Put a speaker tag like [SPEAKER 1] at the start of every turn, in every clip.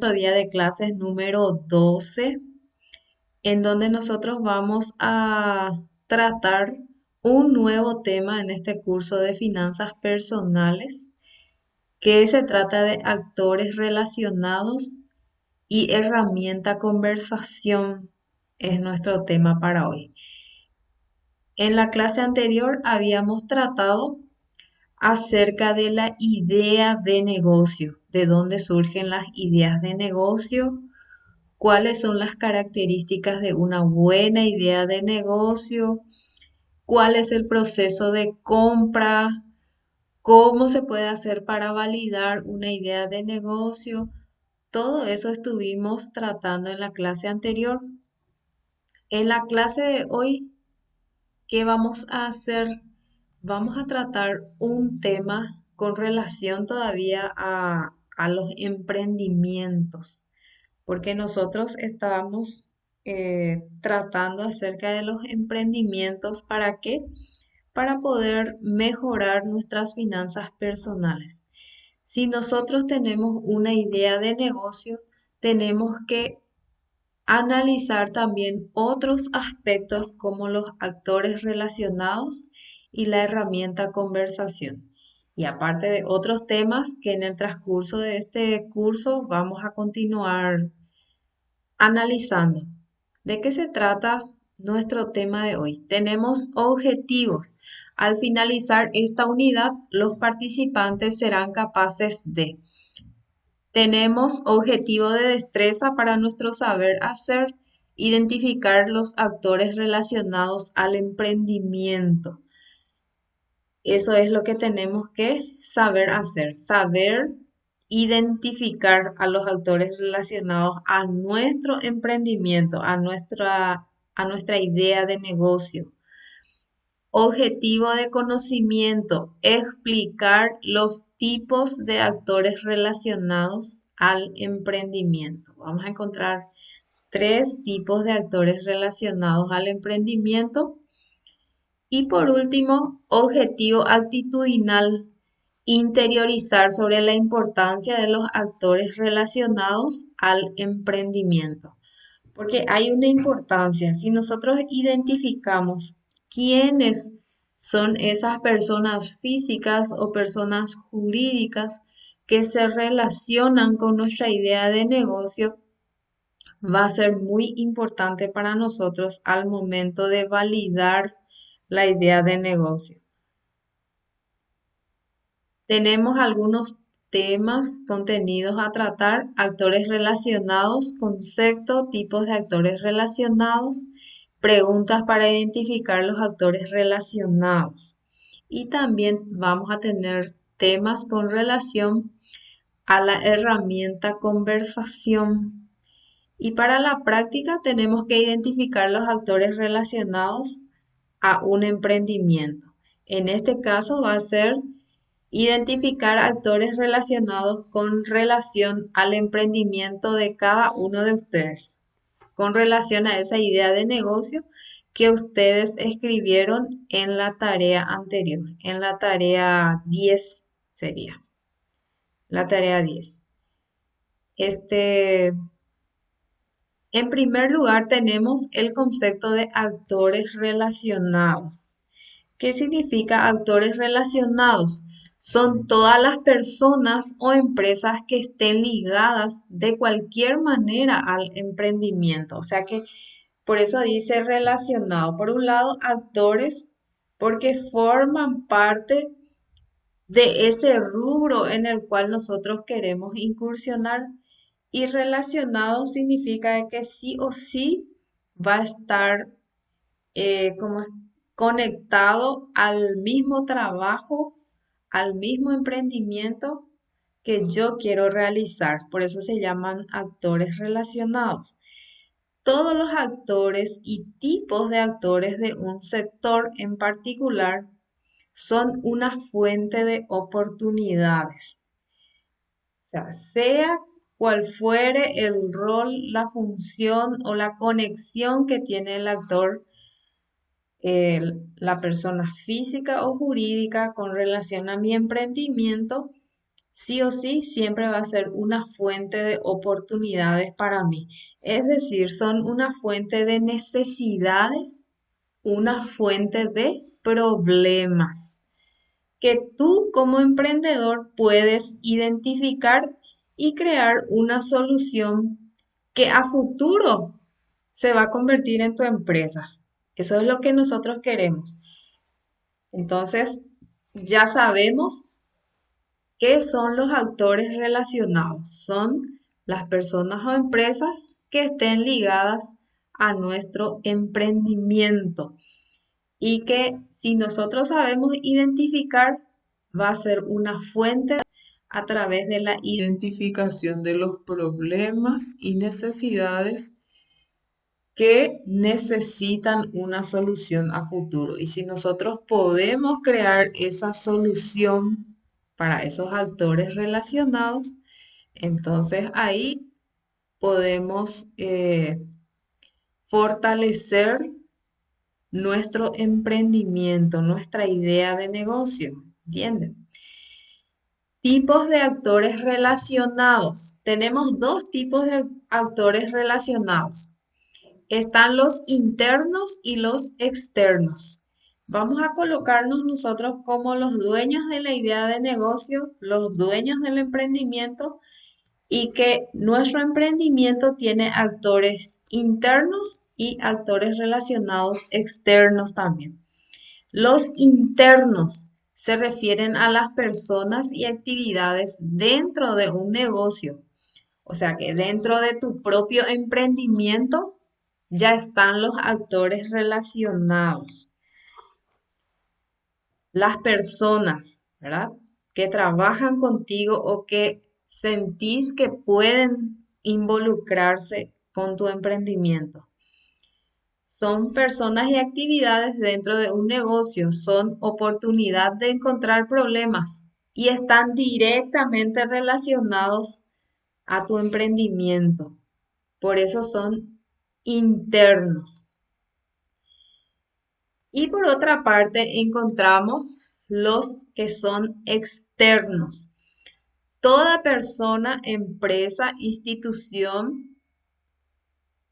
[SPEAKER 1] nuestro día de clases número 12, en donde nosotros vamos a tratar un nuevo tema en este curso de finanzas personales, que se trata de actores relacionados y herramienta conversación. Es nuestro tema para hoy. En la clase anterior habíamos tratado acerca de la idea de negocio, de dónde surgen las ideas de negocio, cuáles son las características de una buena idea de negocio, cuál es el proceso de compra, cómo se puede hacer para validar una idea de negocio. Todo eso estuvimos tratando en la clase anterior. En la clase de hoy, ¿qué vamos a hacer? Vamos a tratar un tema con relación todavía a los emprendimientos, porque nosotros estábamos tratando acerca de los emprendimientos. ¿Para qué? Para poder mejorar nuestras finanzas personales. Si nosotros tenemos una idea de negocio, tenemos que analizar también otros aspectos como los actores relacionados y la herramienta conversación. Y aparte de otros temas que en el transcurso de este curso vamos a continuar analizando. ¿De qué se trata nuestro tema de hoy? Tenemos objetivos. Al finalizar esta unidad, los participantes serán capaces de. Tenemos objetivo de destreza para nuestro saber hacer, identificar los actores relacionados al emprendimiento. Eso es lo que tenemos que saber hacer, saber identificar a los actores relacionados a nuestro emprendimiento, a nuestra idea de negocio. Objetivo de conocimiento, explicar los tipos de actores relacionados al emprendimiento. Vamos a encontrar 3 tipos de actores relacionados al emprendimiento. Y por último, objetivo actitudinal, interiorizar sobre la importancia de los actores relacionados al emprendimiento. Porque hay una importancia. Si nosotros identificamos quiénes son esas personas físicas o personas jurídicas que se relacionan con nuestra idea de negocio, va a ser muy importante para nosotros al momento de validar la idea de negocio. Tenemos algunos temas, contenidos a tratar: actores relacionados, concepto, tipos de actores relacionados, preguntas para identificar los actores relacionados. Y también vamos a tener temas con relación a la herramienta conversación. Y para la práctica tenemos que identificar los actores relacionados a un emprendimiento. En este caso va a ser identificar actores relacionados con relación al emprendimiento de cada uno de ustedes, con relación a esa idea de negocio que ustedes escribieron en la tarea anterior, en la tarea 10 sería, la tarea 10. En primer lugar tenemos el concepto de actores relacionados. ¿Qué significa actores relacionados? Son todas las personas o empresas que estén ligadas de cualquier manera al emprendimiento. O sea que por eso dice relacionado. Por un lado, actores, porque forman parte de ese rubro en el cual nosotros queremos incursionar. Y relacionado significa que sí o sí va a estar como conectado al mismo trabajo, al mismo emprendimiento que yo quiero realizar. Por eso se llaman actores relacionados. Todos los actores y tipos de actores de un sector en particular son una fuente de oportunidades. Sea cual fuere el rol, la función o la conexión que tiene el actor, la persona física o jurídica con relación a mi emprendimiento, sí o sí siempre va a ser una fuente de oportunidades para mí. Es decir, son una fuente de necesidades, una fuente de problemas que tú como emprendedor puedes identificar y crear una solución que a futuro se va a convertir en tu empresa. Eso es lo que nosotros queremos. Entonces, ya sabemos qué son los actores relacionados. Son las personas o empresas que estén ligadas a nuestro emprendimiento y que si nosotros sabemos identificar, va a ser una fuente a través de la identificación de los problemas y necesidades que necesitan una solución a futuro. Y si nosotros podemos crear esa solución para esos actores relacionados, entonces ahí podemos fortalecer nuestro emprendimiento, nuestra idea de negocio. ¿Entienden? Tipos de actores relacionados. Tenemos dos tipos de actores relacionados. Están los internos y los externos. Vamos a colocarnos nosotros como los dueños de la idea de negocio, los dueños del emprendimiento y que nuestro emprendimiento tiene actores internos y actores relacionados externos también. Los internos se refieren a las personas y actividades dentro de un negocio. O sea que dentro de tu propio emprendimiento ya están los actores relacionados. Las personas, ¿verdad? Que trabajan contigo o que sentís que pueden involucrarse con tu emprendimiento. Son personas y actividades dentro de un negocio, son oportunidad de encontrar problemas y están directamente relacionados a tu emprendimiento. Por eso son internos. Y por otra parte encontramos los que son externos. Toda persona, empresa, institución,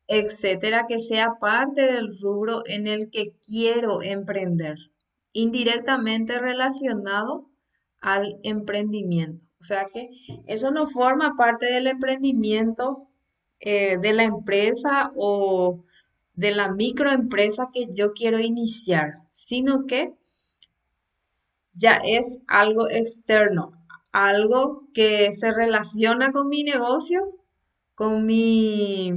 [SPEAKER 1] etcétera, que sea parte del rubro en el que quiero emprender, indirectamente relacionado al emprendimiento. O sea que eso no forma parte del emprendimiento de la empresa o de la microempresa que yo quiero iniciar, sino que ya es algo externo, algo que se relaciona con mi negocio, con mi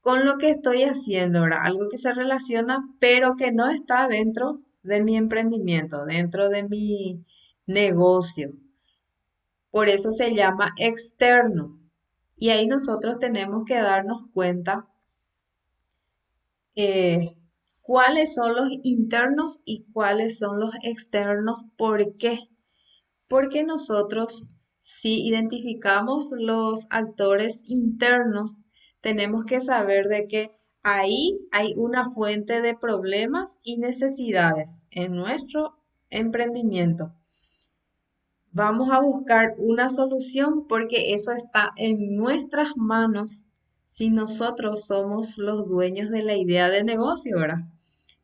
[SPEAKER 1] con lo que estoy haciendo, ¿verdad? Algo que se relaciona, pero que no está dentro de mi emprendimiento, dentro de mi negocio. Por eso se llama externo. Y ahí nosotros tenemos que darnos cuenta eh, cuáles son los internos y cuáles son los externos. ¿Por qué? Porque nosotros, si identificamos los actores internos, tenemos que saber de que ahí hay una fuente de problemas y necesidades en nuestro emprendimiento. Vamos a buscar una solución porque eso está en nuestras manos si nosotros somos los dueños de la idea de negocio, ¿verdad?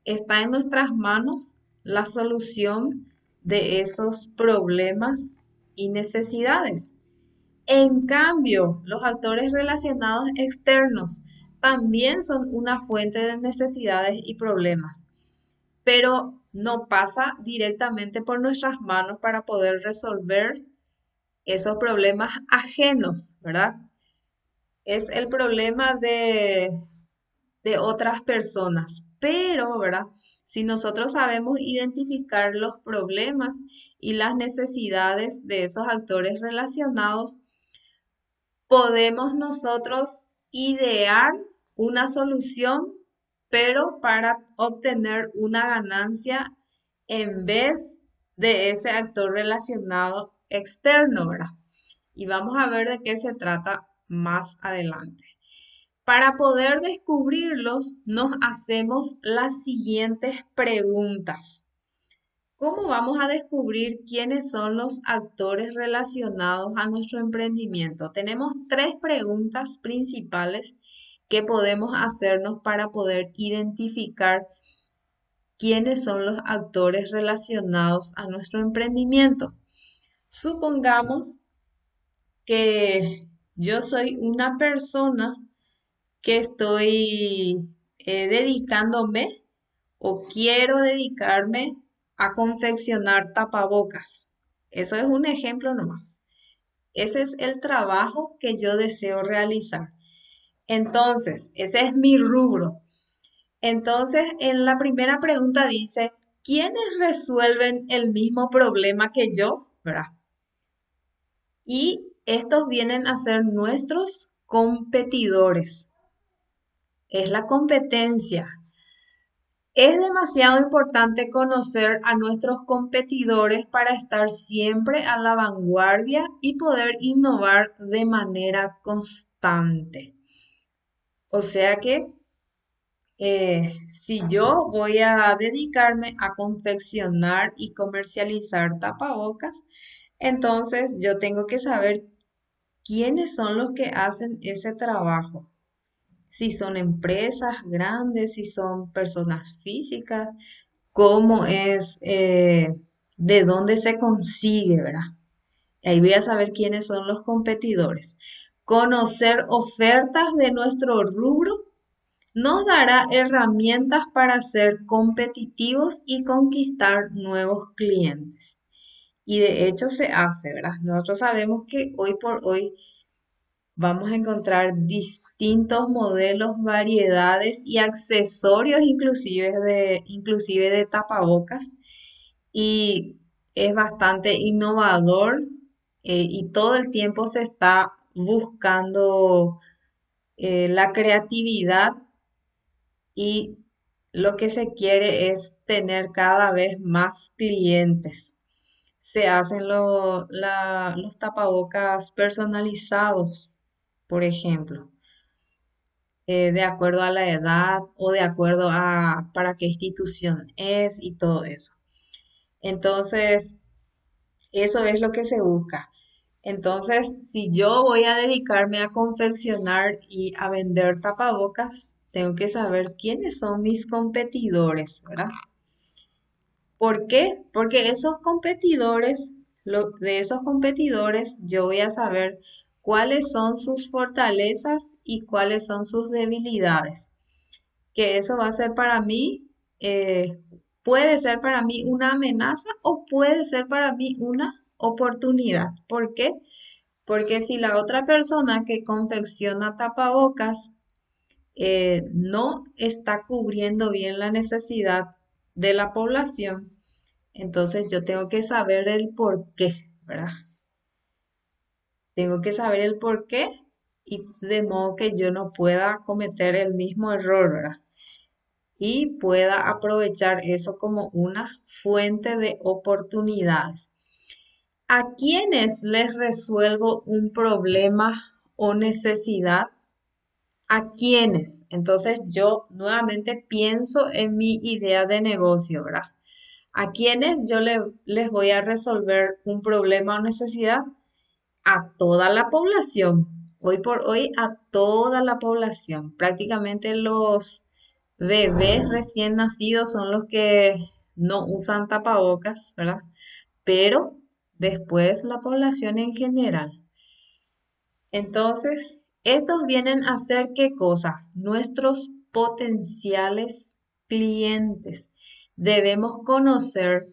[SPEAKER 1] Está en nuestras manos la solución de esos problemas y necesidades. En cambio, los actores relacionados externos también son una fuente de necesidades y problemas, pero no pasa directamente por nuestras manos para poder resolver esos problemas ajenos, ¿verdad? Es el problema de otras personas. Pero, ¿verdad? Si nosotros sabemos identificar los problemas y las necesidades de esos actores relacionados, podemos nosotros idear una solución, pero para obtener una ganancia en vez de ese actor relacionado externo, ¿verdad? Y vamos a ver de qué se trata más adelante. Para poder descubrirlos, nos hacemos las siguientes preguntas. ¿Cómo vamos a descubrir quiénes son los actores relacionados a nuestro emprendimiento? Tenemos tres preguntas principales que podemos hacernos para poder identificar quiénes son los actores relacionados a nuestro emprendimiento. Supongamos que yo soy una persona que estoy dedicándome o quiero dedicarme a confeccionar tapabocas. Eso es un ejemplo nomás. Ese es el trabajo que yo deseo realizar. Entonces, ese es mi rubro. Entonces, en la primera pregunta dice, ¿quiénes resuelven el mismo problema que yo? ¿Verdad? Y estos vienen a ser nuestros competidores. Es la competencia. Es demasiado importante conocer a nuestros competidores para estar siempre a la vanguardia y poder innovar de manera constante. O sea que si yo voy a dedicarme a confeccionar y comercializar tapabocas, entonces yo tengo que saber quiénes son los que hacen ese trabajo. Si son empresas grandes, si son personas físicas, cómo es, de dónde se consigue, ¿verdad? Ahí voy a saber quiénes son los competidores. Conocer ofertas de nuestro rubro nos dará herramientas para ser competitivos y conquistar nuevos clientes. Y de hecho se hace, ¿verdad? Nosotros sabemos que hoy por hoy vamos a encontrar distintos modelos, variedades y accesorios inclusive de tapabocas y es bastante innovador y todo el tiempo se está buscando la creatividad y lo que se quiere es tener cada vez más clientes. Se hacen los tapabocas personalizados, por ejemplo, de acuerdo a la edad o de acuerdo a para qué institución es y todo eso. Entonces, eso es lo que se busca. Entonces, si yo voy a dedicarme a confeccionar y a vender tapabocas, tengo que saber quiénes son mis competidores, ¿verdad? ¿Por qué? Porque esos competidores, de esos competidores, yo voy a saber cuáles son sus fortalezas y cuáles son sus debilidades. Que eso va a ser para mí, puede ser para mí una amenaza o puede ser para mí una oportunidad. ¿Por qué? Porque si la otra persona que confecciona tapabocas no está cubriendo bien la necesidad de la población, entonces yo tengo que saber el por qué, ¿verdad? Tengo que saber el por qué y de modo que yo no pueda cometer el mismo error, ¿verdad? Y pueda aprovechar eso como una fuente de oportunidades. ¿A quiénes les resuelvo un problema o necesidad? ¿A quiénes? Entonces yo nuevamente pienso en mi idea de negocio, ¿verdad? ¿A quiénes yo les voy a resolver un problema o necesidad? A toda la población. Hoy por hoy a toda la población. Prácticamente los bebés recién nacidos son los que no usan tapabocas, ¿verdad? Pero después la población en general. Entonces, estos vienen a ser ¿qué cosa? Nuestros potenciales clientes. Debemos conocer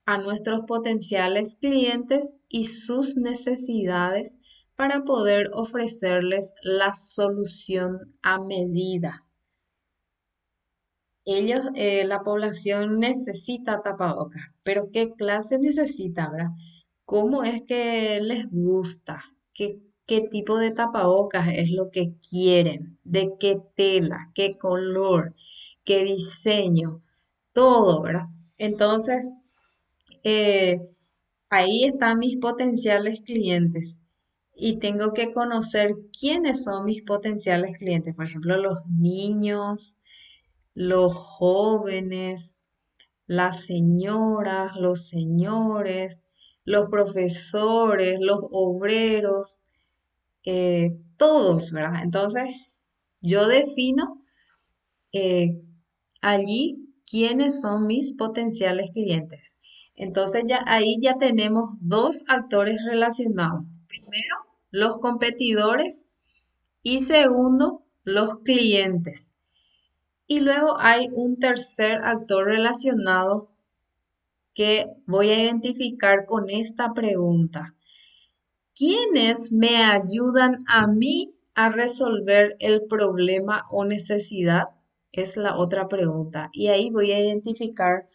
[SPEAKER 1] a nuestros potenciales clientes y sus necesidades para poder ofrecerles la solución a medida. La población necesita tapabocas, pero ¿qué clase necesita, verdad? ¿Cómo es que les gusta? ¿Qué tipo de tapabocas es lo que quieren? ¿De qué tela? ¿Qué color? ¿Qué diseño? Todo, ¿verdad? Entonces, eh, ahí están mis potenciales clientes y tengo que conocer quiénes son mis potenciales clientes. Por ejemplo, los niños, los jóvenes, las señoras, los señores, los profesores, los obreros, todos, ¿verdad? Entonces, yo defino eh, allí quiénes son mis potenciales clientes. Entonces, ya ahí ya tenemos dos actores relacionados. Primero, los competidores y segundo, los clientes. Y luego hay un tercer actor relacionado que voy a identificar con esta pregunta. ¿Quiénes me ayudan a mí a resolver el problema o necesidad? Es la otra pregunta. Y ahí voy a identificar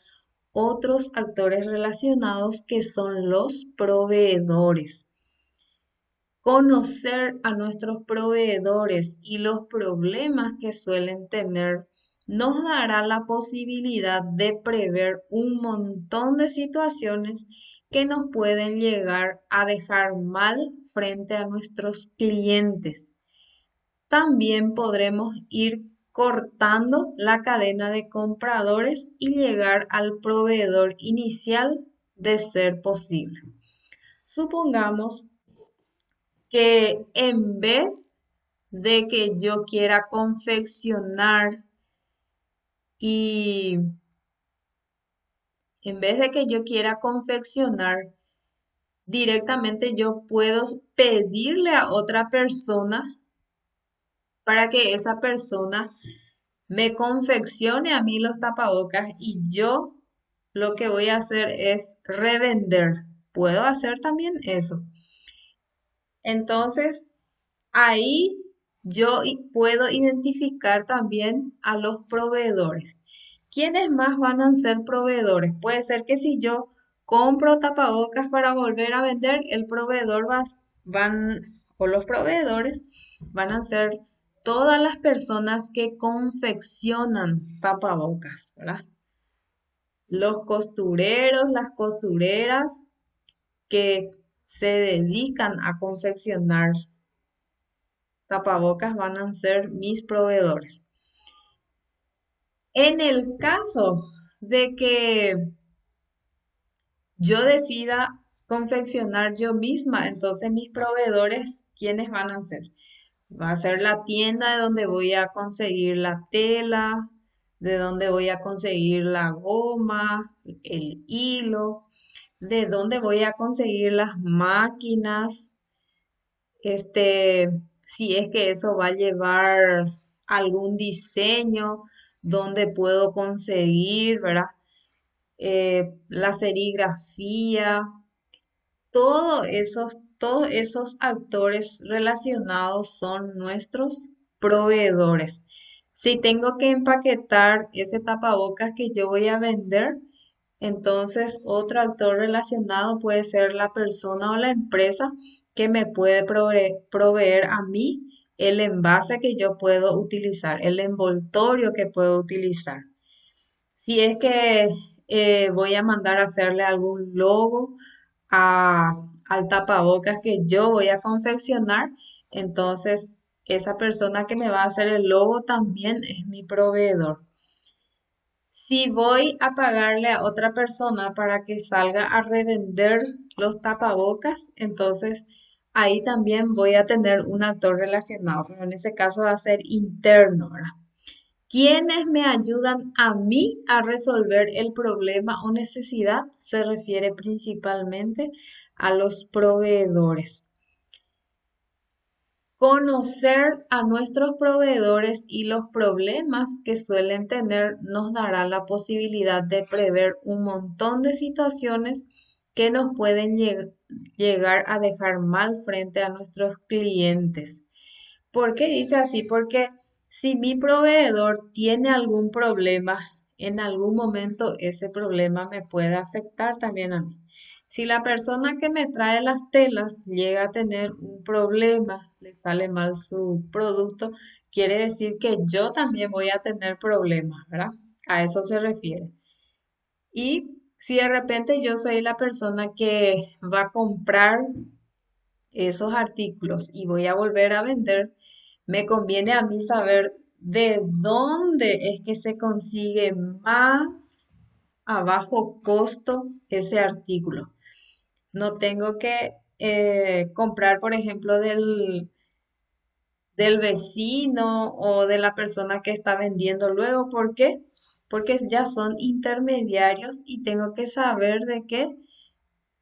[SPEAKER 1] otros actores relacionados que son los proveedores. Conocer a nuestros proveedores y los problemas que suelen tener nos dará la posibilidad de prever un montón de situaciones que nos pueden llegar a dejar mal frente a nuestros clientes. También podremos ir cortando la cadena de compradores y llegar al proveedor inicial de ser posible. Supongamos que en vez de que yo quiera confeccionar y en vez de que yo quiera confeccionar, directamente yo puedo pedirle a otra persona para que esa persona me confeccione a mí los tapabocas y yo lo que voy a hacer es revender. Puedo hacer también eso. Entonces, ahí yo puedo identificar también a los proveedores. ¿Quiénes más van a ser proveedores? Puede ser que si yo compro tapabocas para volver a vender, el proveedor o los proveedores van a ser todas las personas que confeccionan tapabocas, ¿verdad? Los costureros, las costureras que se dedican a confeccionar tapabocas van a ser mis proveedores. En el caso de que yo decida confeccionar yo misma, entonces mis proveedores, ¿quiénes van a ser? Va a ser la tienda de donde voy a conseguir la tela, de donde voy a conseguir la goma, el hilo, de donde voy a conseguir las máquinas, si es que eso va a llevar algún diseño, donde puedo conseguir, ¿verdad? La serigrafía, todos esos actores relacionados son nuestros proveedores. Si tengo que empaquetar ese tapabocas que yo voy a vender, entonces otro actor relacionado puede ser la persona o la empresa que me puede proveer a mí el envase que yo puedo utilizar, el envoltorio que puedo utilizar. Si es que voy a mandar a hacerle algún logo al tapabocas que yo voy a confeccionar, entonces esa persona que me va a hacer el logo también es mi proveedor. Si voy a pagarle a otra persona para que salga a revender los tapabocas, entonces ahí también voy a tener un actor relacionado, pero en ese caso va a ser interno, ¿verdad? ¿Quiénes me ayudan a mí a resolver el problema o necesidad? Se refiere principalmente a los proveedores. Conocer a nuestros proveedores y los problemas que suelen tener nos dará la posibilidad de prever un montón de situaciones que nos pueden llegar a dejar mal frente a nuestros clientes. ¿Por qué dice así? Porque si mi proveedor tiene algún problema, en algún momento ese problema me puede afectar también a mí. Si la persona que me trae las telas llega a tener un problema, le sale mal su producto, quiere decir que yo también voy a tener problemas, ¿verdad? A eso se refiere. Y si de repente yo soy la persona que va a comprar esos artículos y voy a volver a vender, me conviene a mí saber de dónde es que se consigue más a bajo costo ese artículo. No tengo que comprar, por ejemplo, del vecino o de la persona que está vendiendo luego. ¿Por qué? Porque ya son intermediarios y tengo que saber de que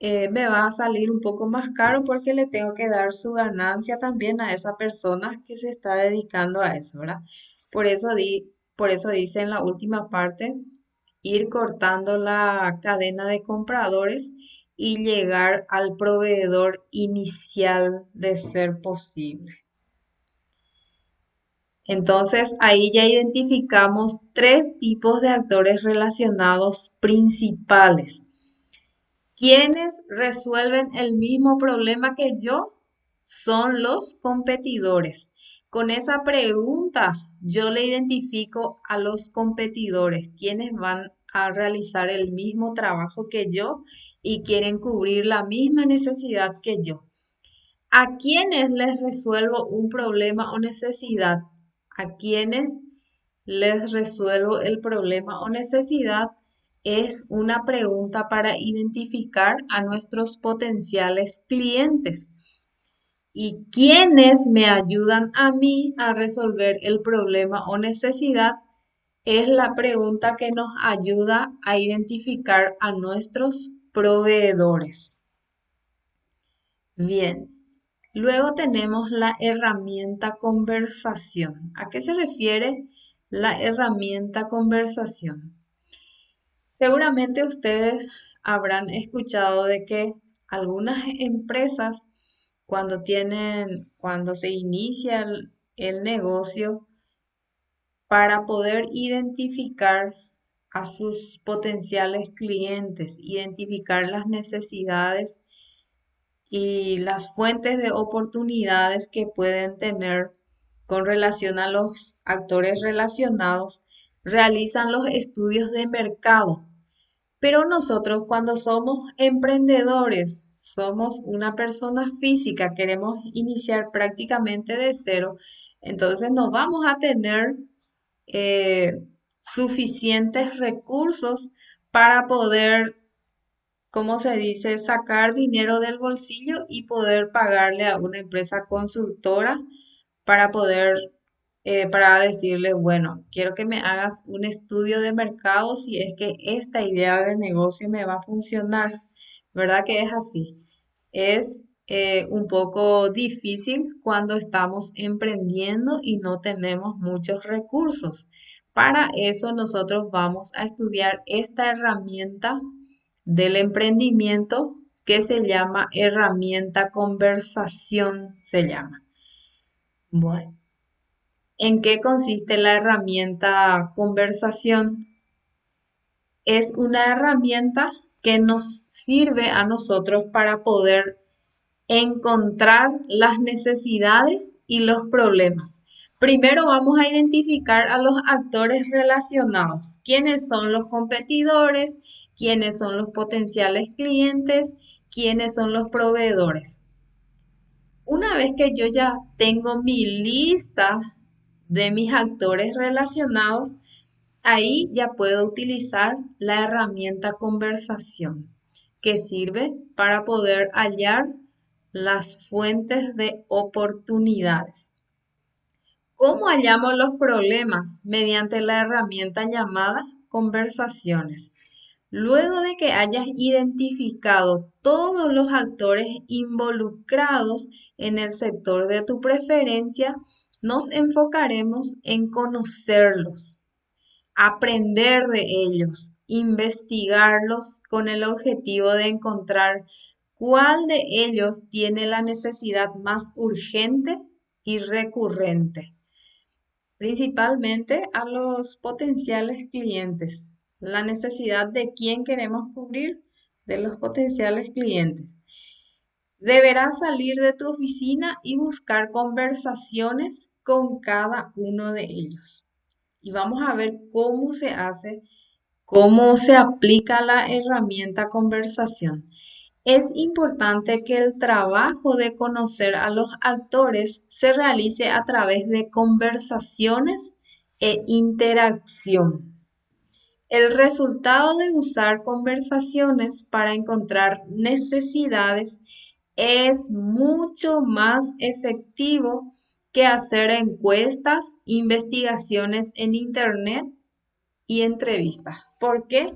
[SPEAKER 1] me va a salir un poco más caro porque le tengo que dar su ganancia también a esa persona que se está dedicando a eso, ¿verdad? Por eso dice en la última parte, ir cortando la cadena de compradores y llegar al proveedor inicial de ser posible. Entonces, ahí ya identificamos tres tipos de actores relacionados principales. Quienes resuelven el mismo problema que yo son los competidores. Con esa pregunta, yo le identifico a los competidores, quienes van a realizar el mismo trabajo que yo y quieren cubrir la misma necesidad que yo. ¿A quienes les resuelvo un problema o necesidad? ¿A quienes les resuelvo el problema o necesidad? Es una pregunta para identificar a nuestros potenciales clientes. ¿Y quiénes me ayudan a mí a resolver el problema o necesidad? Es la pregunta que nos ayuda a identificar a nuestros proveedores. Bien. Luego tenemos la herramienta conversación. ¿A qué se refiere la herramienta conversación? Seguramente ustedes habrán escuchado de que algunas empresas cuando se inicia el negocio, para poder identificar a sus potenciales clientes, identificar las necesidades y las fuentes de oportunidades que pueden tener con relación a los actores relacionados, realizan los estudios de mercado. Pero nosotros cuando somos emprendedores, somos una persona física, queremos iniciar prácticamente de cero, entonces no vamos a tener eh, suficientes recursos para poder, ¿cómo se dice?, sacar dinero del bolsillo y poder pagarle a una empresa consultora para poder, para decirle, bueno, quiero que me hagas un estudio de mercado si es que esta idea de negocio me va a funcionar. ¿Verdad que es así? Es un poco difícil cuando estamos emprendiendo y no tenemos muchos recursos. Para eso nosotros vamos a estudiar esta herramienta del emprendimiento que se llama herramienta conversación, se llama. Bueno, ¿en qué consiste la herramienta conversación? Es una herramienta que nos sirve a nosotros para poder encontrar las necesidades y los problemas. Primero vamos a identificar a los actores relacionados. ¿Quiénes son los competidores? ¿Quiénes son los potenciales clientes? ¿Quiénes son los proveedores? Una vez que yo ya tengo mi lista de mis actores relacionados, ahí ya puedo utilizar la herramienta conversación, que sirve para poder hallar las fuentes de oportunidades. ¿Cómo hallamos los problemas? Mediante la herramienta llamada conversaciones. Luego de que hayas identificado todos los actores involucrados en el sector de tu preferencia, nos enfocaremos en conocerlos, aprender de ellos, investigarlos con el objetivo de encontrar cuál de ellos tiene la necesidad más urgente y recurrente, principalmente a los potenciales clientes. La necesidad de quién queremos cubrir, de los potenciales clientes. Deberás salir de tu oficina y buscar conversaciones con cada uno de ellos. Y vamos a ver cómo se hace, cómo se aplica la herramienta conversación. Es importante que el trabajo de conocer a los actores se realice a través de conversaciones e interacción. El resultado de usar conversaciones para encontrar necesidades es mucho más efectivo que hacer encuestas, investigaciones en Internet y entrevistas. ¿Por qué?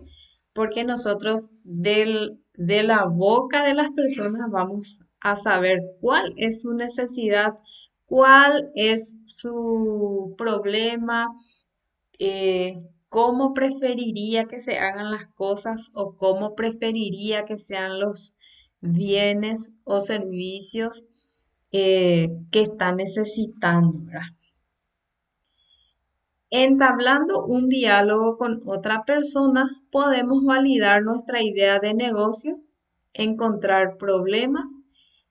[SPEAKER 1] Porque nosotros de la boca de las personas vamos a saber cuál es su necesidad, cuál es su problema, cómo preferiría que se hagan las cosas o cómo preferiría que sean los bienes o servicios que está necesitando, ¿verdad? Entablando un diálogo con otra persona, podemos validar nuestra idea de negocio, encontrar problemas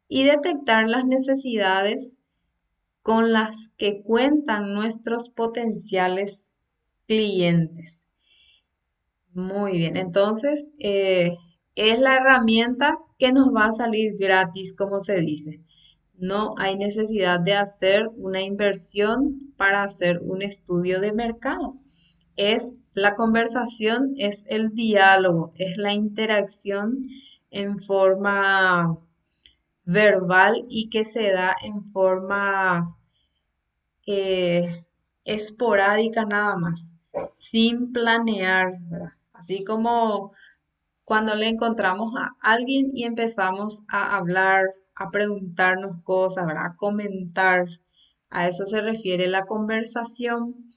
[SPEAKER 1] y detectar las necesidades con las que cuentan nuestros potenciales clientes. Muy bien, entonces es la herramienta que nos va a salir gratis, como se dice. No hay necesidad de hacer una inversión para hacer un estudio de mercado. Es la conversación, es el diálogo, es la interacción en forma verbal y que se da en forma esporádica nada más, sin planear, ¿verdad? Así como cuando le encontramos a alguien y empezamos a hablar, a preguntarnos cosas, ¿verdad? A comentar. A eso se refiere la conversación.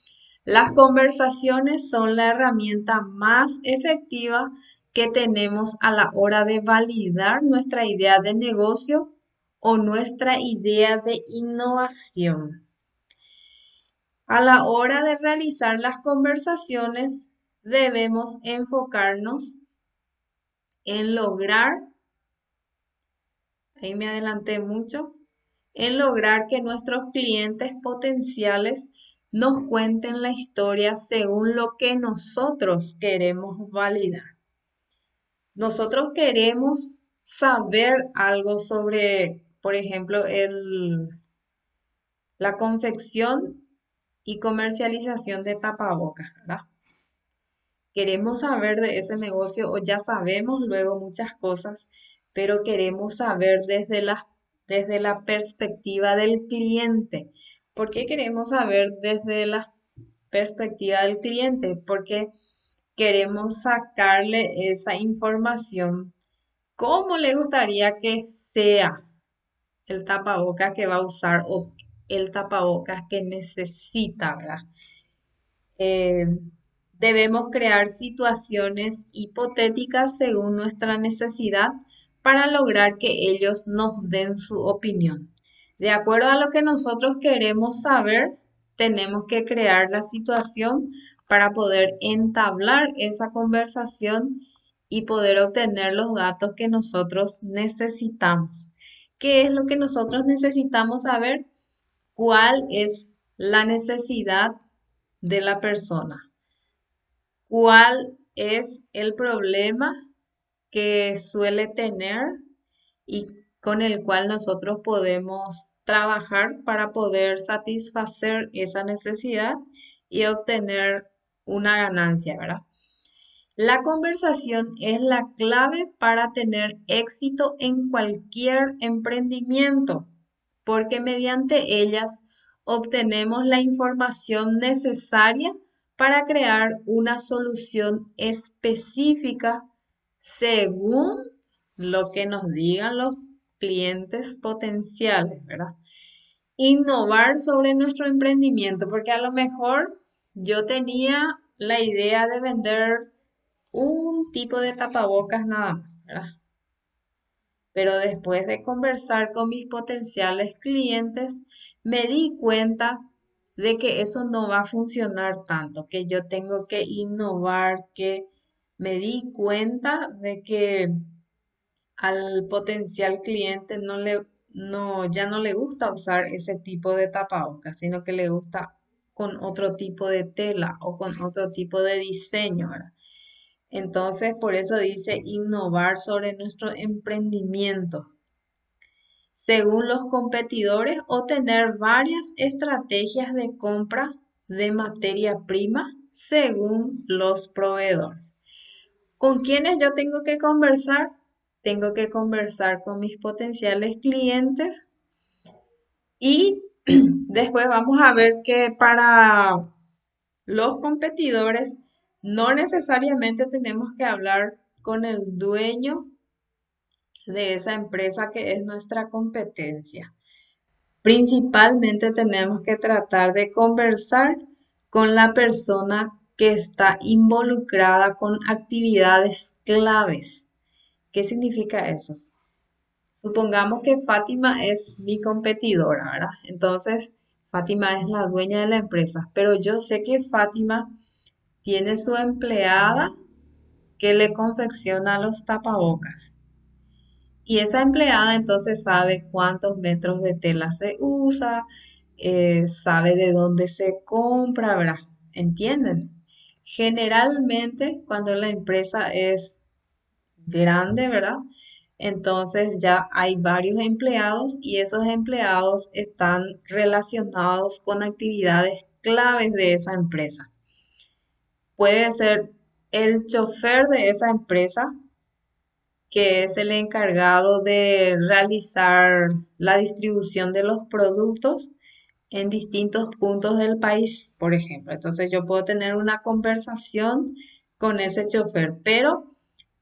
[SPEAKER 1] Las conversaciones son la herramienta más efectiva que tenemos a la hora de validar nuestra idea de negocio o nuestra idea de innovación. A la hora de realizar las conversaciones, debemos enfocarnos en lograr, ahí me adelanté mucho, en lograr que nuestros clientes potenciales nos cuenten la historia según lo que nosotros queremos validar. Nosotros queremos saber algo sobre, por ejemplo, la confección y comercialización de tapabocas, ¿verdad? Queremos saber de ese negocio o ya sabemos luego muchas cosas, pero queremos saber desde la perspectiva del cliente. ¿Por qué queremos saber desde la perspectiva del cliente? Porque queremos sacarle esa información. ¿Cómo le gustaría que sea el tapabocas que va a usar o el tapabocas que necesita, ¿verdad? Eh, Debemos crear situaciones hipotéticas según nuestra necesidad para lograr que ellos nos den su opinión. De acuerdo a lo que nosotros queremos saber, tenemos que crear la situación para poder entablar esa conversación y poder obtener los datos que nosotros necesitamos. ¿Qué es lo que nosotros necesitamos saber? ¿Cuál es la necesidad de la persona? ¿Cuál es el problema que suele tener y con el cual nosotros podemos trabajar para poder satisfacer esa necesidad y obtener una ganancia, ¿verdad? La conversación es la clave para tener éxito en cualquier emprendimiento, porque mediante ellas obtenemos la información necesaria para crear una solución específica según lo que nos digan los clientes potenciales, ¿verdad? Innovar sobre nuestro emprendimiento, porque a lo mejor yo tenía la idea de vender un tipo de tapabocas nada más, ¿verdad? Pero después de conversar con mis potenciales clientes, me di cuenta de que eso no va a funcionar tanto, que yo tengo que innovar, que me di cuenta de que al potencial cliente ya no le gusta usar ese tipo de tapabocas, sino que le gusta con otro tipo de tela o con otro tipo de diseño, ¿verdad? Entonces, por eso dice innovar sobre nuestro emprendimiento según los competidores o tener varias estrategias de compra de materia prima según los proveedores. ¿Con quiénes yo tengo que conversar? Tengo que conversar con mis potenciales clientes y después vamos a ver que para los competidores no necesariamente tenemos que hablar con el dueño de esa empresa que es nuestra competencia. Principalmente tenemos que tratar de conversar con la persona que está involucrada con actividades claves. ¿Qué significa eso? Supongamos que Fátima es mi competidora, ¿verdad? Entonces, Fátima es la dueña de la empresa, pero yo sé que Fátima tiene su empleada que le confecciona los tapabocas. Y esa empleada entonces sabe cuántos metros de tela se usa, sabe de dónde se compra, ¿verdad? ¿Entienden? Generalmente cuando la empresa es grande, ¿verdad? Entonces ya hay varios empleados y esos empleados están relacionados con actividades claves de esa empresa. Puede ser el chofer de esa empresa, que es el encargado de realizar la distribución de los productos en distintos puntos del país, por ejemplo. Entonces yo puedo tener una conversación con ese chofer, pero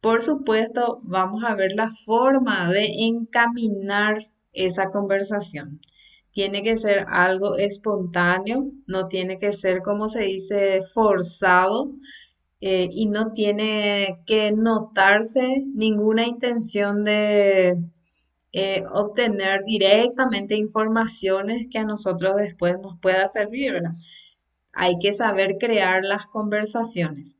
[SPEAKER 1] por supuesto vamos a ver la forma de encaminar esa conversación. Tiene que ser algo espontáneo, no tiene que ser, como se dice, forzado, y no tiene que notarse ninguna intención de obtener directamente informaciones que a nosotros después nos pueda servir, ¿verdad? Hay que saber crear las conversaciones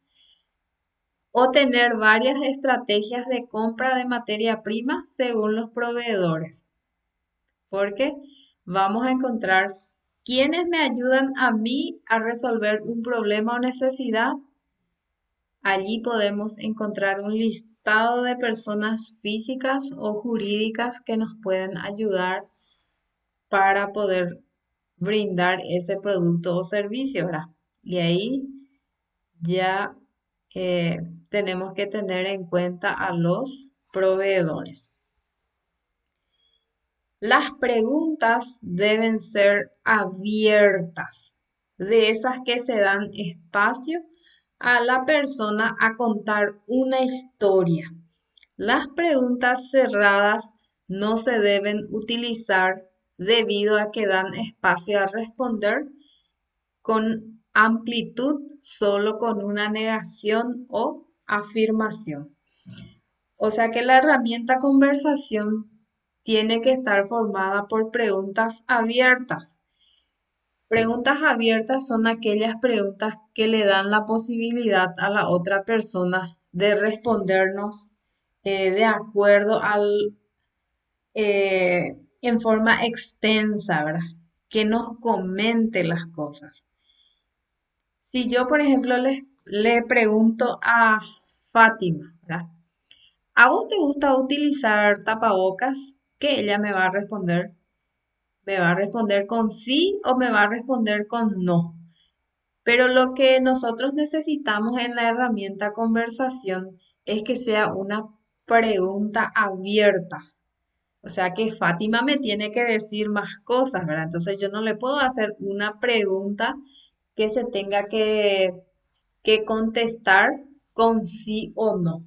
[SPEAKER 1] o tener varias estrategias de compra de materia prima según los proveedores, porque vamos a encontrar quienes me ayudan a mí a resolver un problema o necesidad. Allí podemos encontrar un listado de personas físicas o jurídicas que nos pueden ayudar para poder brindar ese producto o servicio, ¿verdad? Y ahí ya eh, tenemos que tener en cuenta a los proveedores. Las preguntas deben ser abiertas, de esas que se dan espacio a la persona a contar una historia. Las preguntas cerradas no se deben utilizar debido a que dan espacio a responder con amplitud solo con una negación o afirmación. O sea que la herramienta conversación tiene que estar formada por preguntas abiertas. Preguntas abiertas son aquellas preguntas que le dan la posibilidad a la otra persona de respondernos de acuerdo en forma extensa, ¿verdad? Que nos comente las cosas. Si yo, por ejemplo, le pregunto a Fátima, ¿verdad? ¿A vos te gusta utilizar tapabocas? ¿Qué ella me va a responder? ¿Me va a responder con sí o me va a responder con no? Pero lo que nosotros necesitamos en la herramienta conversación es que sea una pregunta abierta. O sea que Fátima me tiene que decir más cosas, ¿verdad? Entonces yo no le puedo hacer una pregunta que se tenga que contestar con sí o no.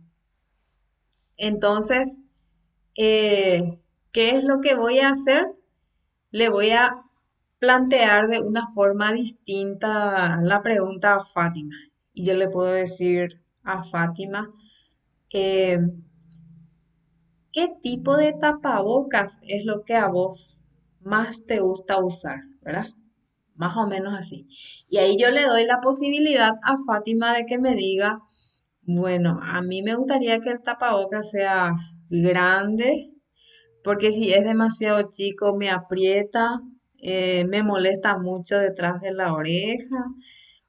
[SPEAKER 1] Entonces, ¿qué es lo que voy a hacer? Le voy a plantear de una forma distinta la pregunta a Fátima. Y yo le puedo decir a Fátima, eh, ¿qué tipo de tapabocas es lo que a vos más te gusta usar? ¿Verdad? Más o menos así. Y ahí yo le doy la posibilidad a Fátima de que me diga, bueno, a mí me gustaría que el tapabocas sea grande, porque si es demasiado chico me aprieta, me molesta mucho detrás de la oreja,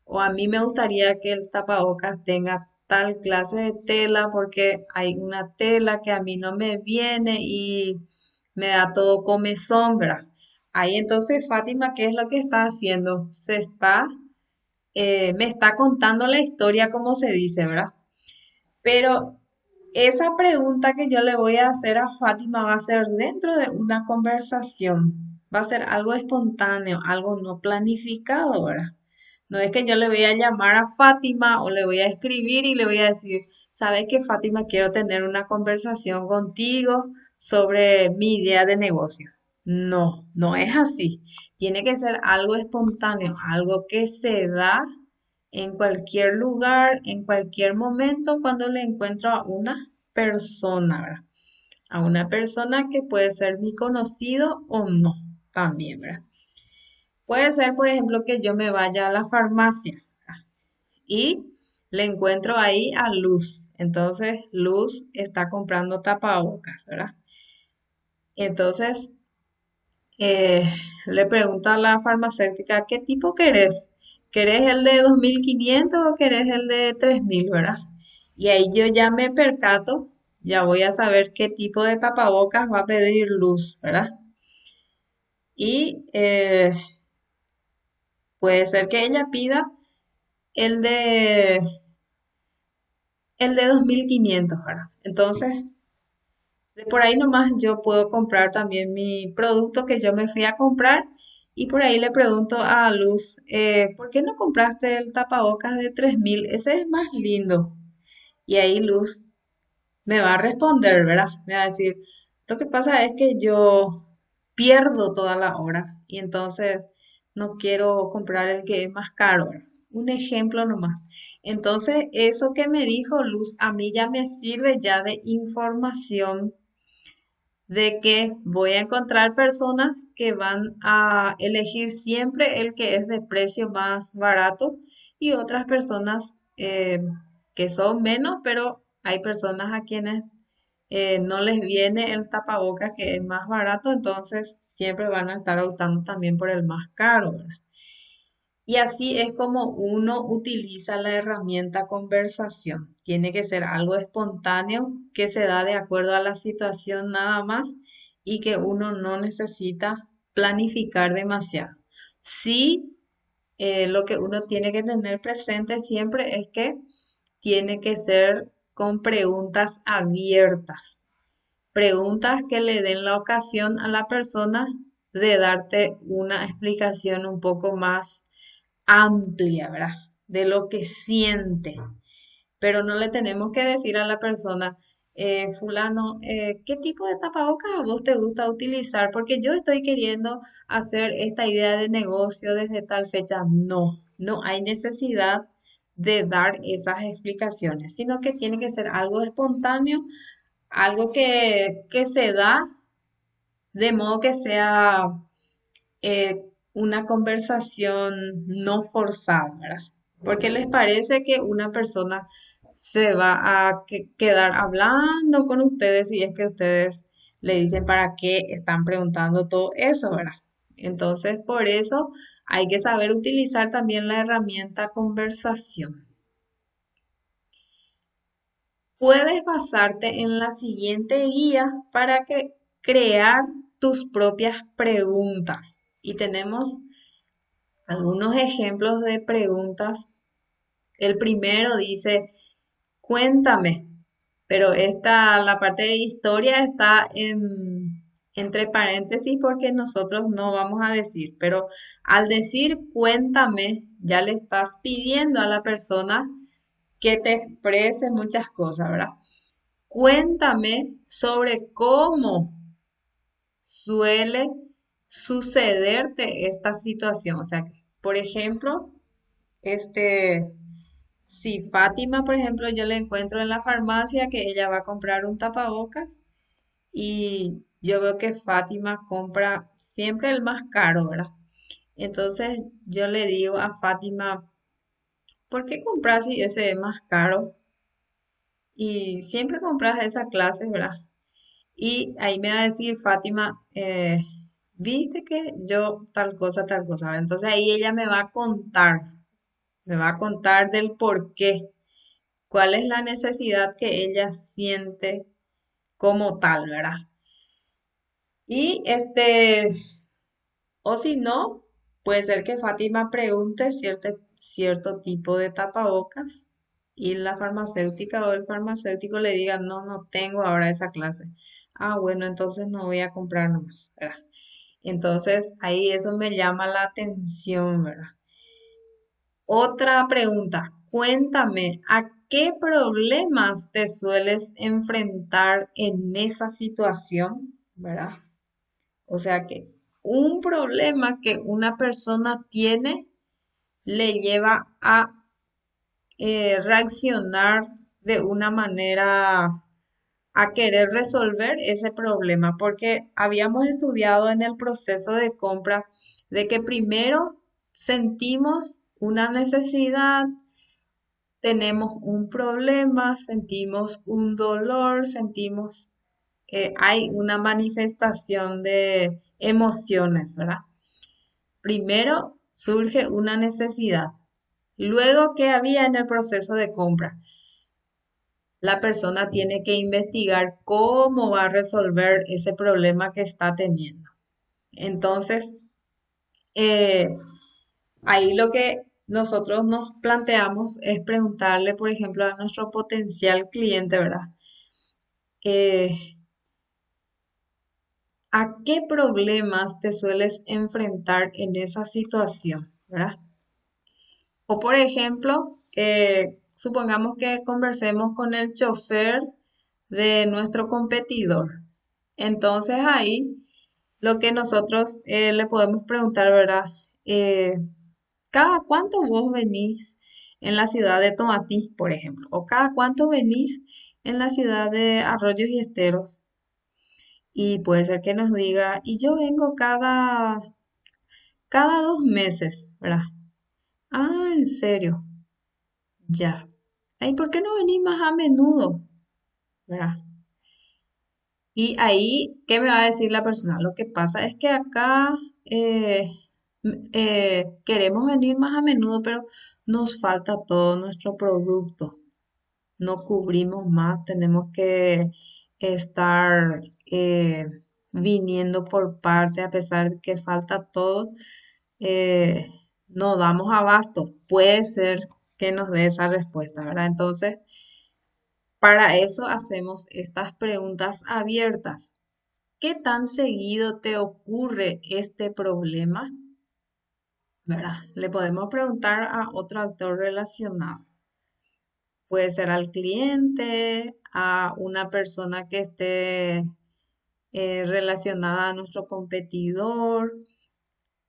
[SPEAKER 1] o a mí me gustaría que el tapabocas tenga tal clase de tela porque hay una tela que a mí no me viene y me da todo come sombra. Ahí entonces Fátima, ¿qué es lo que está haciendo? Se está me está contando la historia como se dice, ¿verdad? Pero esa pregunta que yo le voy a hacer a Fátima va a ser dentro de una conversación, va a ser algo espontáneo, algo no planificado, ¿verdad? No es que yo le voy a llamar a Fátima o le voy a escribir y le voy a decir, ¿sabes qué, Fátima? Quiero tener una conversación contigo sobre mi idea de negocio. No, no es así. Tiene que ser algo espontáneo, algo que se da en cualquier lugar, en cualquier momento, cuando le encuentro a una persona, ¿verdad? A una persona que puede ser mi conocido o no, también, ¿verdad? Puede ser, por ejemplo, que yo me vaya a la farmacia, ¿verdad? Y le encuentro ahí a Luz. Entonces, Luz está comprando tapabocas, ¿verdad? Entonces, eh, le pregunta a la farmacéutica, ¿qué tipo querés? ¿Querés el de 2.500 o querés el de 3.000, verdad? Y ahí yo ya me percato, ya voy a saber qué tipo de tapabocas va a pedir Luz, ¿verdad? Y puede ser que ella pida el de, el de 2.500, ¿verdad? Entonces, de por ahí nomás yo puedo comprar también mi producto que yo me fui a comprar y por ahí le pregunto a Luz, ¿por qué no compraste el tapabocas de 3.000? Ese es más lindo. Y ahí Luz me va a responder, ¿verdad? Me va a decir, lo que pasa es que yo pierdo toda la hora y entonces no quiero comprar el que es más caro, ¿verdad? Un ejemplo nomás. Entonces, eso que me dijo Luz a mí ya me sirve ya de información de que voy a encontrar personas que van a elegir siempre el que es de precio más barato y otras personas que son menos, pero hay personas a quienes no les viene el tapabocas que es más barato, entonces siempre van a estar optando también por el más caro, ¿verdad? Y así es como uno utiliza la herramienta conversación. Tiene que ser algo espontáneo que se da de acuerdo a la situación nada más y que uno no necesita planificar demasiado. Sí, lo que uno tiene que tener presente siempre es que tiene que ser con preguntas abiertas, preguntas que le den la ocasión a la persona de darte una explicación un poco más amplia, ¿verdad? De lo que siente. Pero no le tenemos que decir a la persona, fulano, ¿qué tipo de tapabocas a vos te gusta utilizar? Porque yo estoy queriendo hacer esta idea de negocio desde tal fecha. No, no hay necesidad de dar esas explicaciones, sino que tiene que ser algo espontáneo, algo que se da de modo que sea una conversación no forzada, ¿verdad? Porque les parece que una persona se va a quedar hablando con ustedes y es que ustedes le dicen para qué están preguntando todo eso, ¿verdad? Entonces, por eso hay que saber utilizar también la herramienta conversación. Puedes basarte en la siguiente guía para crear tus propias preguntas. Y tenemos algunos ejemplos de preguntas. El primero dice, cuéntame, pero la parte de historia está entre paréntesis porque nosotros no vamos a decir, pero al decir cuéntame, ya le estás pidiendo a la persona que te exprese muchas cosas, ¿verdad? Cuéntame sobre cómo suele sucederte esta situación. O sea, por ejemplo, este, si Fátima, por ejemplo, yo le encuentro en la farmacia que ella va a comprar un tapabocas y yo veo que Fátima compra siempre el más caro, ¿verdad? Entonces yo le digo a Fátima, ¿por qué compras si ese es más caro? Y siempre compras esa clase, ¿verdad? Y ahí me va a decir Fátima, viste que yo tal cosa, ¿verdad? Entonces ahí ella me va a contar del por qué, cuál es la necesidad que ella siente como tal, ¿verdad? Y o si no, puede ser que Fátima pregunte cierto tipo de tapabocas y la farmacéutica o el farmacéutico le diga, no, no tengo ahora esa clase. Ah, bueno, entonces no voy a comprar nomás, ¿verdad? Entonces ahí eso me llama la atención, ¿verdad? Otra pregunta, cuéntame, ¿a qué problemas te sueles enfrentar en esa situación? ¿Verdad? O sea que un problema que una persona tiene le lleva a reaccionar de una manera a querer resolver ese problema, porque habíamos estudiado en el proceso de compra de que primero sentimos una necesidad, tenemos un problema, sentimos un dolor, sentimos, hay una manifestación de emociones, ¿verdad? Primero surge una necesidad. Luego, ¿qué había en el proceso de compra? La persona tiene que investigar cómo va a resolver ese problema que está teniendo. Entonces, eh, ahí lo que nosotros nos planteamos es preguntarle, por ejemplo, a nuestro potencial cliente, ¿verdad? Eh, ¿A qué problemas te sueles enfrentar en esa situación, ¿verdad? O por ejemplo, supongamos que conversemos con el chofer de nuestro competidor. Entonces ahí lo que nosotros le podemos preguntar, ¿verdad? Eh, ¿Cada cuánto vos venís en la ciudad de Tomatí, por ejemplo? ¿O cada cuánto venís en la ciudad de Arroyos y Esteros? Y puede ser que nos diga, y yo vengo cada 2 meses, ¿verdad? Ah, ¿en serio? Ya. Ay, ¿por qué no venís más a menudo? ¿Verdad? Y ahí, ¿qué me va a decir la persona? Lo que pasa es que acá eh, queremos venir más a menudo, pero nos falta todo nuestro producto. No cubrimos más, tenemos que estar viniendo por parte, a pesar de que falta todo, eh, no damos abasto. Puede ser que nos dé esa respuesta, ¿verdad? Entonces, para eso hacemos estas preguntas abiertas. ¿Qué tan seguido te ocurre este problema? ¿Verdad? Le podemos preguntar a otro actor relacionado. Puede ser al cliente, a una persona que esté relacionada a nuestro competidor,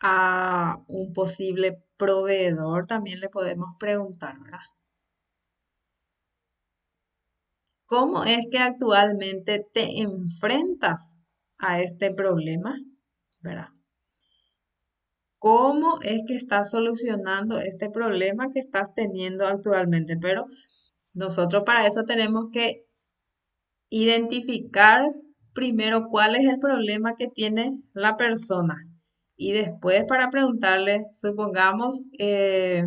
[SPEAKER 1] a un posible proveedor, también le podemos preguntar, ¿verdad? ¿Cómo es que actualmente te enfrentas a este problema? ¿Verdad? ¿Cómo es que estás solucionando este problema que estás teniendo actualmente? Pero nosotros para eso tenemos que identificar primero cuál es el problema que tiene la persona y después para preguntarle, supongamos, eh,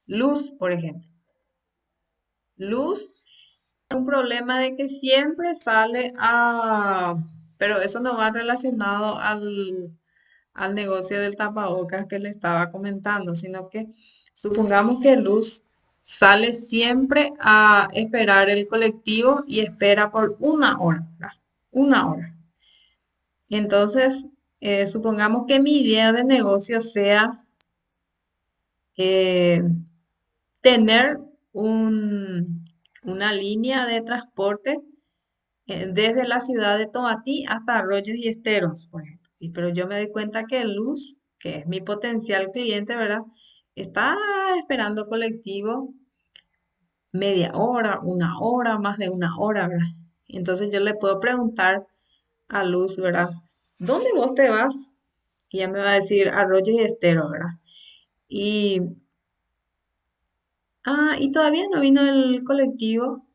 [SPEAKER 1] Luz, por ejemplo. Luz, un problema de que siempre sale a, pero eso no va relacionado al negocio del tapabocas que le estaba comentando, sino que supongamos que Luz sale siempre a esperar el colectivo y espera por una hora, ¿verdad? Una hora. Entonces, supongamos que mi idea de negocio sea eh, tener una línea de transporte desde la ciudad de Tomatí hasta Arroyos y Esteros, por ejemplo. Pero yo me doy cuenta que Luz, que es mi potencial cliente, ¿verdad? Está esperando colectivo media hora, una hora, más de una hora, ¿verdad? Y entonces yo le puedo preguntar a Luz, ¿verdad? ¿Dónde vos te vas? Y ella me va a decir Arroyos y Esteros, ¿verdad? Y, y todavía no vino el colectivo.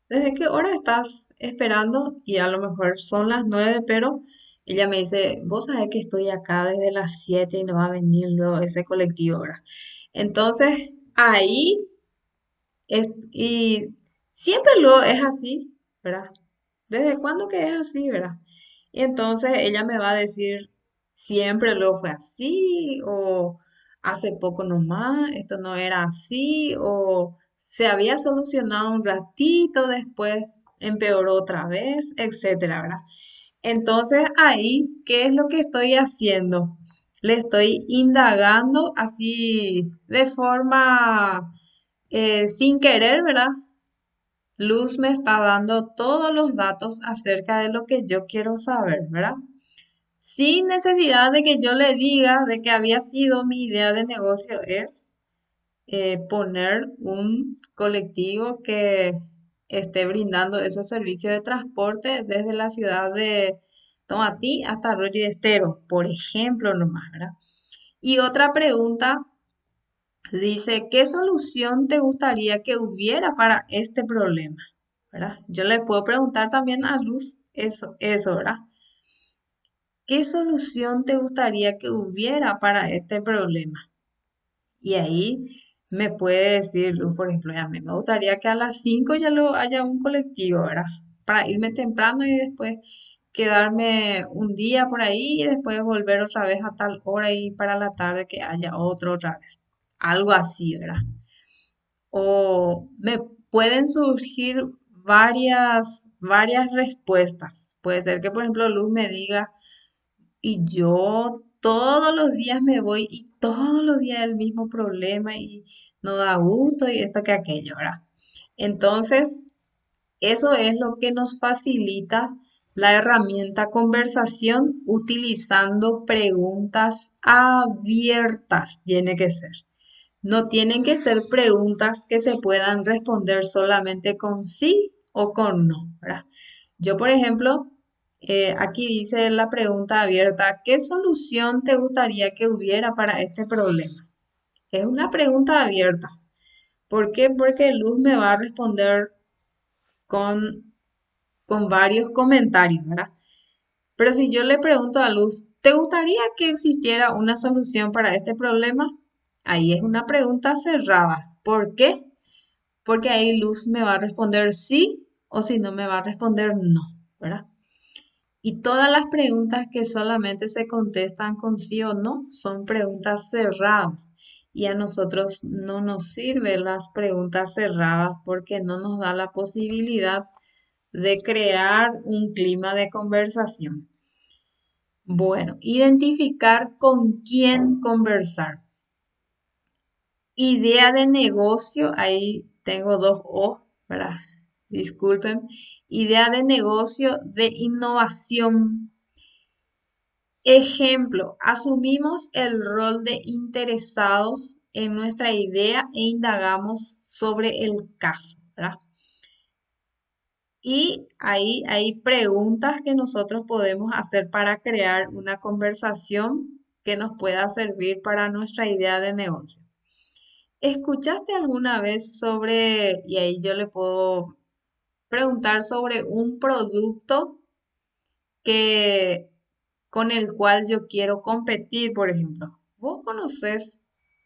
[SPEAKER 1] ¿Desde qué hora estás esperando? Y a lo mejor son las 9, pero ella me dice, vos sabés que estoy acá desde las 7 y no va a venir luego ese colectivo ahora. Entonces, ahí, y siempre luego es así, ¿verdad? ¿Desde cuándo que es así, verdad? Y entonces ella me va a decir, siempre lo fue así, o hace poco nomás, esto no era así, o se había solucionado un ratito, después empeoró otra vez, etcétera, ¿verdad? Entonces ahí, ¿qué es lo que estoy haciendo? Le estoy indagando así de forma sin querer, ¿verdad? Luz me está dando todos los datos acerca de lo que yo quiero saber, ¿verdad? Sin necesidad de que yo le diga de que había sido mi idea de negocio es poner un colectivo que esté brindando ese servicio de transporte desde la ciudad de Tomatí hasta Arroyo y Estero, por ejemplo, nomás, ¿verdad? Y otra pregunta dice, ¿qué solución te gustaría que hubiera para este problema? ¿Verdad? Yo le puedo preguntar también a Luz eso, ¿verdad? ¿Qué solución te gustaría que hubiera para este problema? Y ahí me puede decir Luz, por ejemplo, a mí me gustaría que a las 5 ya lo haya un colectivo, ¿verdad? Para irme temprano y después quedarme un día por ahí y después volver otra vez a tal hora y para la tarde que haya otro otra vez. Algo así, ¿verdad? O me pueden surgir varias respuestas. Puede ser que, por ejemplo, Luz me diga, y yo todos los días me voy y todos los días el mismo problema y no da gusto y esto que aquello, ¿verdad? Entonces, eso es lo que nos facilita la herramienta conversación utilizando preguntas abiertas, tiene que ser. No tienen que ser preguntas que se puedan responder solamente con sí o con no, ¿verdad? Yo, por ejemplo, aquí dice la pregunta abierta, ¿qué solución te gustaría que hubiera para este problema? Es una pregunta abierta. ¿Por qué? Porque Luz me va a responder con, con varios comentarios, ¿verdad? Pero si yo le pregunto a Luz, ¿te gustaría que existiera una solución para este problema? Ahí es una pregunta cerrada. ¿Por qué? Porque ahí Luz me va a responder sí o si no me va a responder no, ¿verdad? Y todas las preguntas que solamente se contestan con sí o no son preguntas cerradas. Y a nosotros no nos sirven las preguntas cerradas porque no nos da la posibilidad de crear un clima de conversación. Bueno, identificar con quién conversar. Idea de negocio, ahí tengo dos O, ¿verdad? Disculpen. Idea de negocio de innovación. Ejemplo, asumimos el rol de interesados en nuestra idea e indagamos sobre el caso, ¿verdad? Y ahí hay preguntas que nosotros podemos hacer para crear una conversación que nos pueda servir para nuestra idea de negocio. ¿Escuchaste alguna vez sobre, y ahí yo le puedo preguntar sobre un producto que con el cual yo quiero competir, por ejemplo? ¿Vos conocés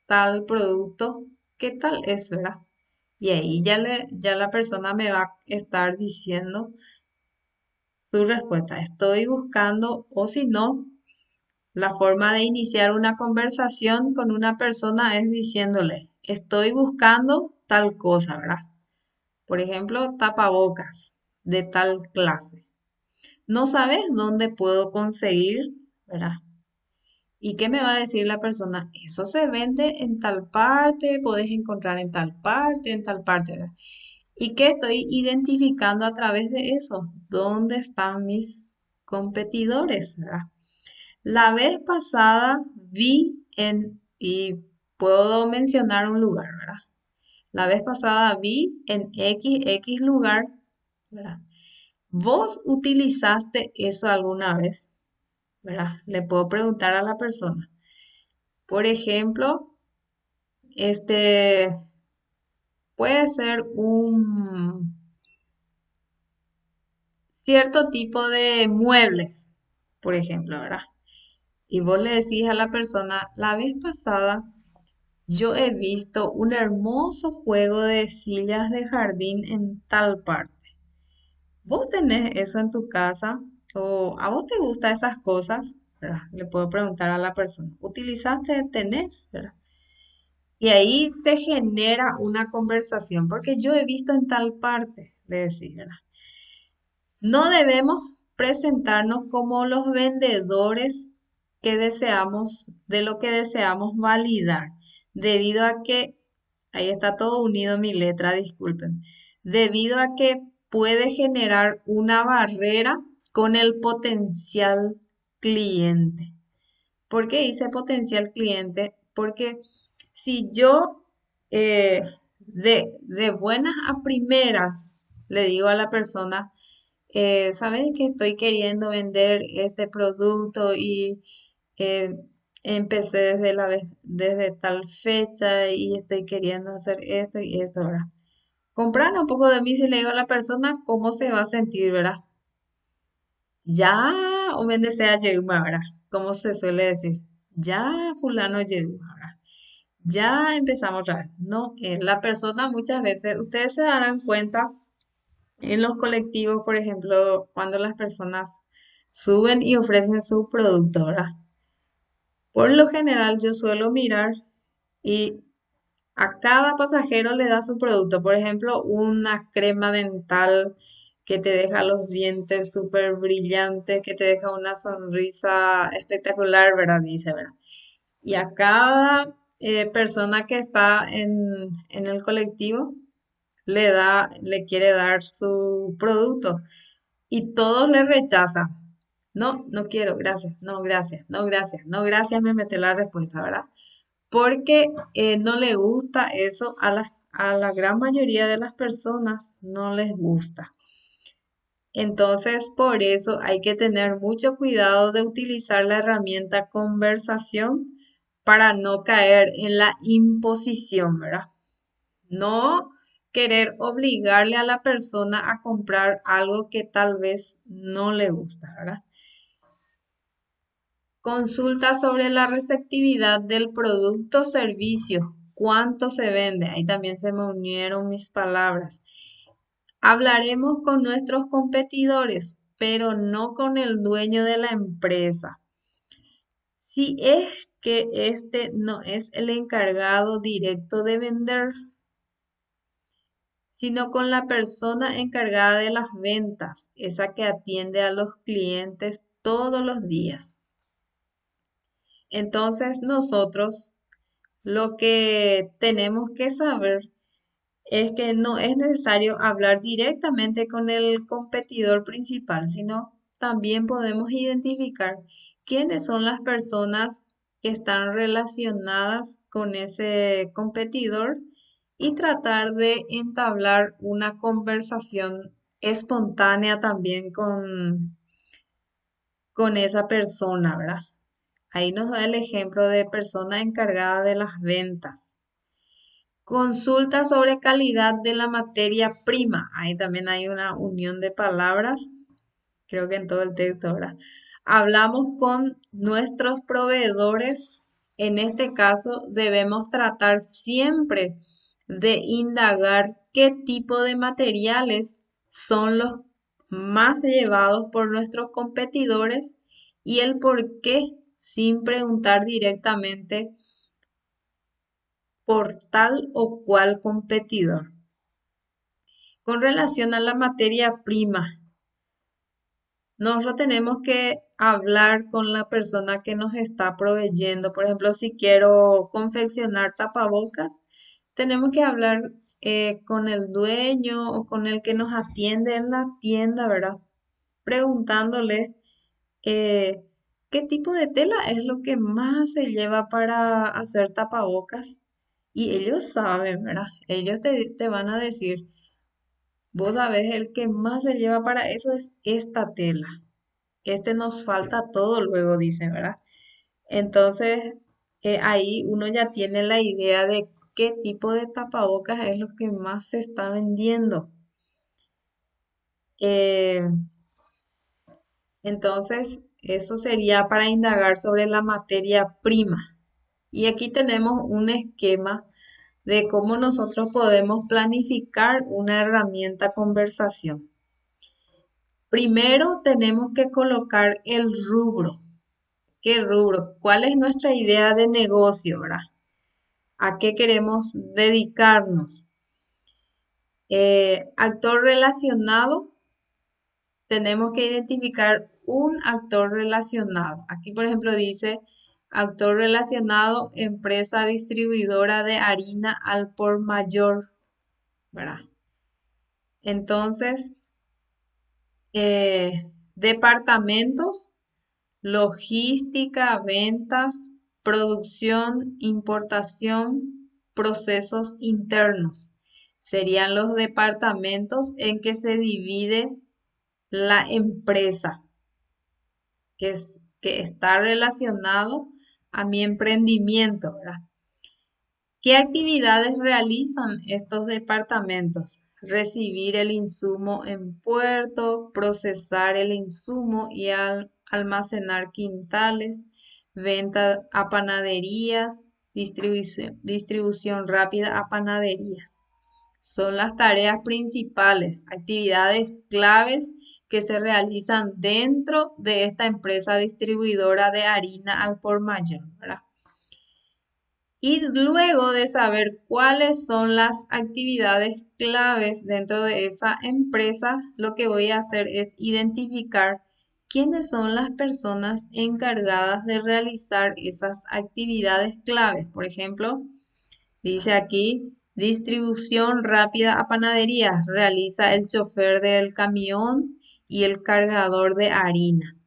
[SPEAKER 1] tal producto? ¿Qué tal es, verdad? Y ahí ya la persona me va a estar diciendo su respuesta. Estoy buscando, o si no, la forma de iniciar una conversación con una persona es diciéndole, estoy buscando tal cosa, ¿verdad? Por ejemplo, tapabocas de tal clase. ¿No sabes dónde puedo conseguir, verdad? ¿Y qué me va a decir la persona? Eso se vende en tal parte, podés encontrar en tal parte, ¿verdad? ¿Y qué estoy identificando a través de eso? ¿Dónde están mis competidores, verdad? La vez pasada y puedo mencionar un lugar, ¿verdad? La vez pasada vi en XX lugar, ¿verdad? ¿Vos utilizaste eso alguna vez? ¿Verdad? Le puedo preguntar a la persona. Por ejemplo, este puede ser un cierto tipo de muebles, por ejemplo, ¿verdad? Y vos le decís a la persona, la vez pasada yo he visto un hermoso juego de sillas de jardín en tal parte. ¿Vos tenés eso en tu casa? ¿O a vos te gustan esas cosas? ¿verdad? Le puedo preguntar a la persona, ¿utilizaste, tenés? ¿Verdad? Y ahí se genera una conversación, porque yo he visto en tal parte, de decir, ¿verdad? No debemos presentarnos como los vendedores que deseamos, de lo que deseamos validar, debido a que, ahí está todo unido mi letra, disculpen, debido a que puede generar una barrera con el potencial cliente. ¿Por qué dice potencial cliente? Porque si yo de buenas a primeras le digo a la persona, sabes que estoy queriendo vender este producto y eh, empecé desde tal fecha y estoy queriendo hacer esto y esto, ¿verdad? Comprar un poco de mí si le digo a la persona cómo se va a sentir, ¿verdad? Ya, o sea llegó, ¿verdad? Como se suele decir, ya fulano llegó, ¿verdad? Ya empezamos otra vez. No, la persona muchas veces, ustedes se darán cuenta en los colectivos, por ejemplo, cuando las personas suben y ofrecen su producto, ¿verdad? Por lo general yo suelo mirar y a cada pasajero le da su producto. Por ejemplo, una crema dental que te deja los dientes súper brillantes, que te deja una sonrisa espectacular, ¿verdad? Dice, ¿verdad? Y a cada persona que está en el colectivo le quiere dar su producto y todos le rechazan. No, no quiero, gracias, no, gracias, no, gracias, no, gracias, me mete la respuesta, ¿verdad? Porque no le gusta eso a la gran mayoría de las personas, no les gusta. Entonces, por eso hay que tener mucho cuidado de utilizar la herramienta conversación para no caer en la imposición, ¿verdad? No querer obligarle a la persona a comprar algo que tal vez no le gusta, ¿verdad? Consulta sobre la receptividad del producto o servicio. ¿Cuánto se vende? Ahí también se me unieron mis palabras. Hablaremos con nuestros competidores, pero no con el dueño de la empresa. Si es que este no es el encargado directo de vender, sino con la persona encargada de las ventas, esa que atiende a los clientes todos los días. Entonces nosotros lo que tenemos que saber es que no es necesario hablar directamente con el competidor principal, sino también podemos identificar quiénes son las personas que están relacionadas con ese competidor y tratar de entablar una conversación espontánea también con esa persona, ¿verdad? Ahí nos da el ejemplo de persona encargada de las ventas. Consulta sobre calidad de la materia prima. Ahí también hay una unión de palabras, creo que en todo el texto, ¿verdad? Hablamos con nuestros proveedores. En este caso, debemos tratar siempre de indagar qué tipo de materiales son los más llevados por nuestros competidores y el por qué, sin preguntar directamente por tal o cual competidor. Con relación a la materia prima, nosotros tenemos que hablar con la persona que nos está proveyendo. Por ejemplo, si quiero confeccionar tapabocas, tenemos que hablar con el dueño o con el que nos atiende en la tienda, ¿verdad? Preguntándole eh, qué tipo de tela es lo que más se lleva para hacer tapabocas. Y ellos saben, ¿verdad? Ellos te van a decir, vos sabés, el que más se lleva para eso es esta tela. Este nos falta todo, luego dicen, ¿verdad? Entonces, ahí uno ya tiene la idea de qué tipo de tapabocas es lo que más se está vendiendo. Eh, entonces, eso sería para indagar sobre la materia prima. Y aquí tenemos un esquema de cómo nosotros podemos planificar una herramienta conversación. Primero tenemos que colocar el rubro. qué rubro, cuál es nuestra idea de negocio, ¿verdad? ¿A qué queremos dedicarnos? Actor relacionado, tenemos que identificar un actor relacionado. Aquí, por ejemplo, dice actor relacionado, empresa distribuidora de harina al por mayor, ¿verdad? Entonces, departamentos, logística, ventas, producción, importación, procesos internos. Serían los departamentos en que se divide la empresa, que está relacionado a mi emprendimiento, ¿verdad? ¿Qué actividades realizan estos departamentos? Recibir el insumo en puerto, procesar el insumo y almacenar quintales, venta a panaderías, distribución rápida a panaderías. Son las tareas principales, actividades claves que se realizan dentro de esta empresa distribuidora de harina al por mayor, ¿verdad? Y luego de saber cuáles son las actividades claves dentro de esa empresa, lo que voy a hacer es identificar quiénes son las personas encargadas de realizar esas actividades claves. Por ejemplo, dice aquí, distribución rápida a panaderías, realiza el chofer del camión y el cargador de harina.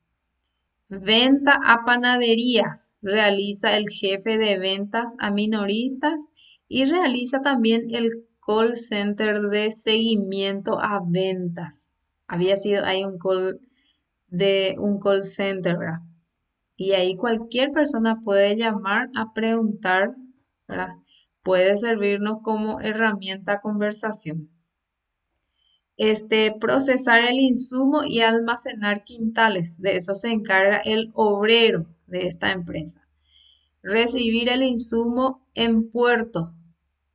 [SPEAKER 1] Venta a panaderías, realiza el jefe de ventas a minoristas y realiza también el call center de seguimiento a ventas. Había sido ahí un call center, ¿verdad? Y ahí cualquier persona puede llamar a preguntar, ¿verdad? Puede servirnos como herramienta conversación. Procesar el insumo y almacenar quintales. De eso se encarga el obrero de esta empresa. Recibir el insumo en puerto.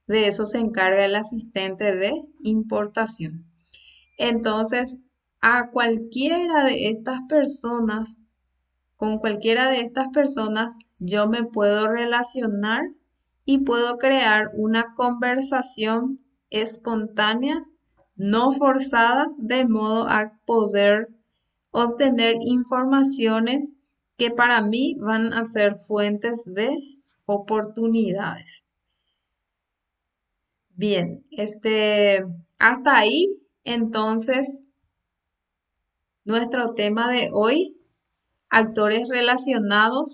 [SPEAKER 1] De eso se encarga el asistente de importación. Entonces, a cualquiera de estas personas, con cualquiera de estas personas, yo me puedo relacionar y puedo crear una conversación espontánea, no forzada, de modo a poder obtener informaciones que para mí van a ser fuentes de oportunidades. Bien, hasta ahí, entonces, nuestro tema de hoy, actores relacionados